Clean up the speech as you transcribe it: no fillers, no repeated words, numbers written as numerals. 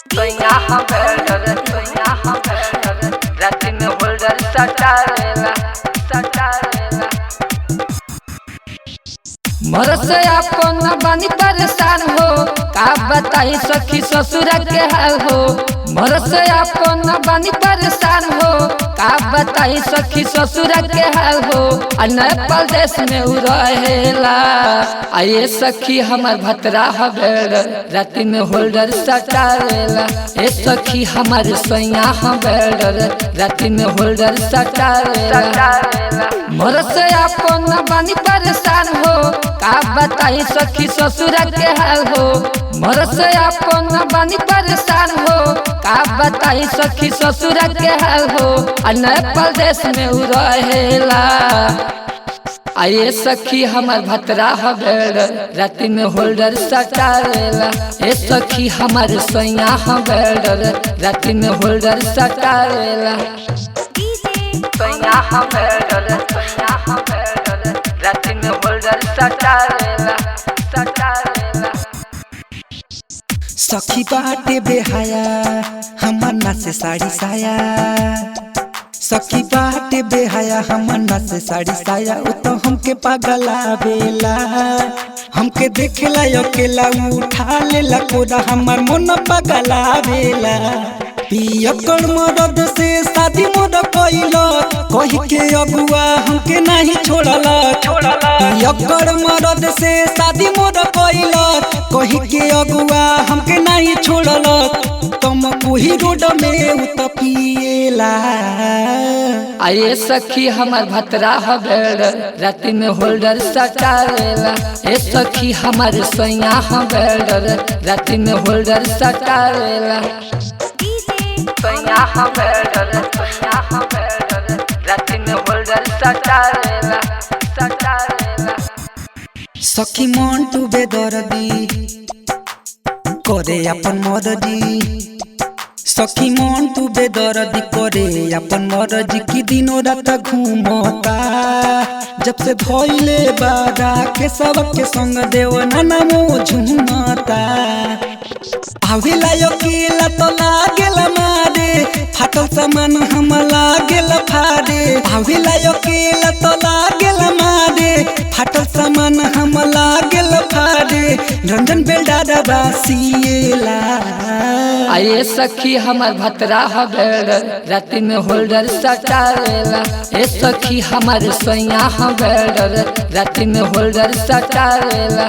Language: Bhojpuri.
सोया हम रात में होल्डर सटारेला मरद से आपको न बनी परेशान हो, का बताई सखी ससुरा के हाल हो। मरद से आपको न बनी परेशान हो, का बताई सखी ससुरा के हाल हो। नेपाल देश में उ रहेला, आये सखी हमार भतरा हबेड़ राति में होल्डर सटारेला। ए सखी हमार सोया हबेड़ राति में होल्डर सटारेला। मरद से आपको न बनी परेशान हो, का बताई सखी ससुरा के हाल हो। मरद से आपको न बनी परेशान हो, का बताई सखी ससुरा के हाल हो। नेपाल देश में उ रहेला, आये सखी हमार भतरा हबेड़ राति में होल्डर सटारेला। ए सखी हमार सोया हबेड़ राति में होल्डर सटारेला। सोया हबेड़ राति में होल्डर सटारेला। सखी बाटे बेहाया हमर नाचे साड़ी साया। सखी बाटे बेहाया हमर नाचे साड़ी साया। उ तो हमके पागला बेला, हमके देखेला अकेला उठा लेला कोदा हमर मन पागला बेला। पियकर मरद से शादी मोर कइला, कहि के अगुआ हमके नहीं छोड़ला। पियकर मरद से शादी मोर कइला, कहि के अगुआ हमके नहीं छोड़ला। तुम कोही रोड में उतपिएला, आये सखी हमार भतरा हबेड़ राति में होल्डर सटारेला। ए सखी हमार सोया हबेड़ राति में होल्डर सटारेला। सोया हबेड़ राति में होल्डर सटारेला। सखी मन तू बेदर्दी करे अपन मर्जी। सखी मन तू बेदर्दी करे अपन मर्जी। की दिनों रात घूमता जब से धोइले बारा के सबके संग देव नामो झूमता। आवेला अकेला तो लागेला मारे, फाटल सामान हम लागेला फारे। आवेला अकेला तो लागेला मारे, फाटल सामान हम लागेला फारे। रंजन बेलडारा बासिएला, आये सखी हमार भतरा हबेड़ राति में होल्डर सटारेला। ए सखी हमार सोया हबेड़ राति में होल्डर सटारेला।